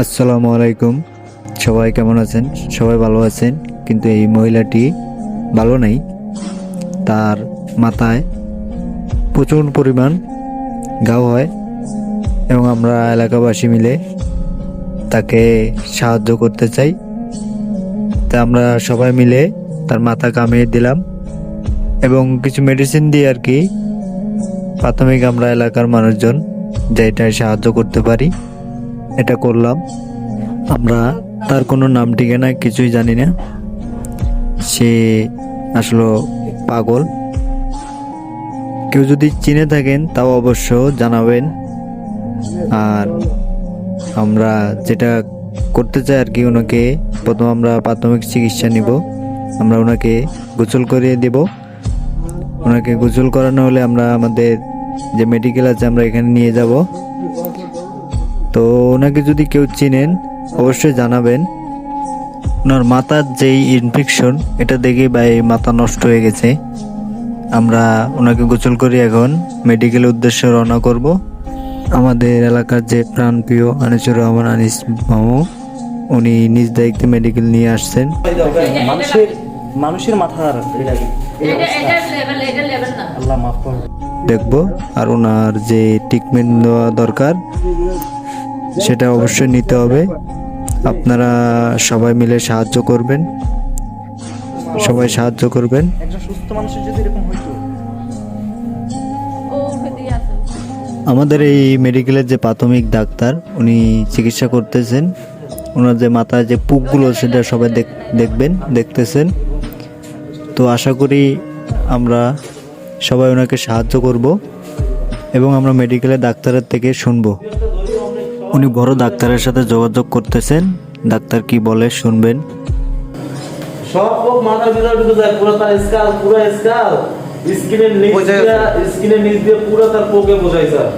আসসালামু আলাইকুম। সবাই কেমন আছেন? সবাই ভালো আছেন, কিন্তু এই মহিলাটি ভালো নেই। তার মাথায় প্রচুর পরিমাণ ঘাও হয় এবং আমরা এলাকাবাসী মিলে তাকে সাহায্য করতে চাই। তা আমরা সবাই মিলে তার মাথা কামিয়ে দিলাম এবং কিছু মেডিসিন দিয়ে আর কি প্রাথমিক আমরা এলাকার মানুষজন যেটাই সাহায্য করতে পারি এটা করলাম। আমরা তার কোনো নাম ঠিকানা কিছুই জানি না, সে আসলে পাগল। কেউ যদি চিনে থাকেন তাও অবশ্য জানাবেন। আর আমরা যেটা করতে চাই আর কি, ওনাকে প্রথম আমরা প্রাথমিক চিকিৎসা নিব। আমরা ওনাকে গোসল করিয়ে দেব। ওনাকে গোসল করানো হলে আমরা আমাদের যে মেডিকেল আছে আমরা এখানে নিয়ে যাব। তো ওনাকে যদি কেউ চিনেন অবশ্যই জানাবেন। ওনার মাথার যেই ইনফেকশন এটা দেখে ভাই মাথা নষ্ট হয়ে গেছে। আমরা ওনাকে গোসল করি, এখন মেডিকেলের উদ্দেশ্যে রওনা করব। আমাদের এলাকার যে প্রাণপ্রিয় আনিসুর রহমান আনিস মামু, উনি নিজ দায়িত্বে মেডিকেল নিয়ে আসছেন। মানুষের মাথার আল্লাহ মাফ করুন দেখবো আর ওনার যে ট্রিটমেন্ট নেওয়া দরকার সেটা অবশ্যই নিতে হবে। আপনারা সবাই মিলে সাহায্য করবেন, সবাই সাহায্য করবেন। একজন সুস্থ মানুষের যদি এরকম হইতো। আমাদের এই মেডিকেলের যে প্রাথমিক ডাক্তার উনি চিকিৎসা করতেছেন। ওনার যে মাথায় যে পুকগুলো সেটা সবাই দেখতেছেন। তো আশা করি আমরা সবাই ওনাকে সাহায্য করব এবং আমরা মেডিকেলের ডাক্তারের থেকে শুনবো। উনি বড় ডাক্তারের সাথে যোগাযোগ করতেছেন, ডাক্তার কি বলে শুনবেন। সব পোক মাথার ভিতরে ঢুকে যায়, পুরো তার স্কাল, পুরো স্কাল স্কিনের নিচ দিয়ে পুরো তার পোকে বোঝায় স্যার।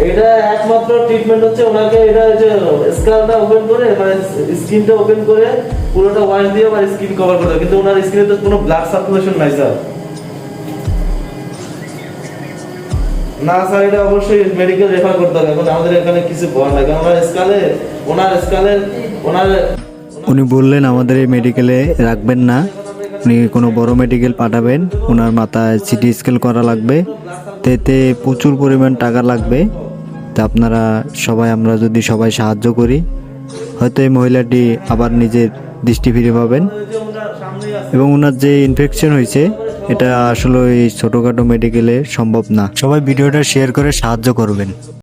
এটা একমাত্র ট্রিটমেন্ট হচ্ছে ওনাকে এটা যে স্কালটা ওপেন করে মানে স্কিনটা ওপেন করে পুরোটা ওয়াশ দিয়ে আবার স্কিন কভার করে, কিন্তু ওনার স্কিনে তো কোনো ব্লাড সার্কুলেশন নাই স্যার। না স্যার, এটা অবশ্যই মেডিকেল রেফার করতে হবে। এখন আমাদের এখানে কিছু করার নাই, কারণ ওনার উনি বললেন আমাদের এই মেডিকেলে রাখবেন না, উনি কোনো বড় মেডিকেল পাঠাবেন। ওনার মাথায় সিটি স্ক্যান করা লাগবে, এতে প্রচুর পরিমাণ টাকা লাগবে। তা আপনারা সবাই, আমরা যদি সবাই সাহায্য করি, হয়তো এই মহিলাটি আবার নিজের দৃষ্টি ফিরে পাবেন। এবং ওনার যে ইনফেকশন হয়েছে এটা আসলে এই ছোটোখাটো মেডিকেলে সম্ভব না। সবাই ভিডিওটা শেয়ার করে সাহায্য করবেন।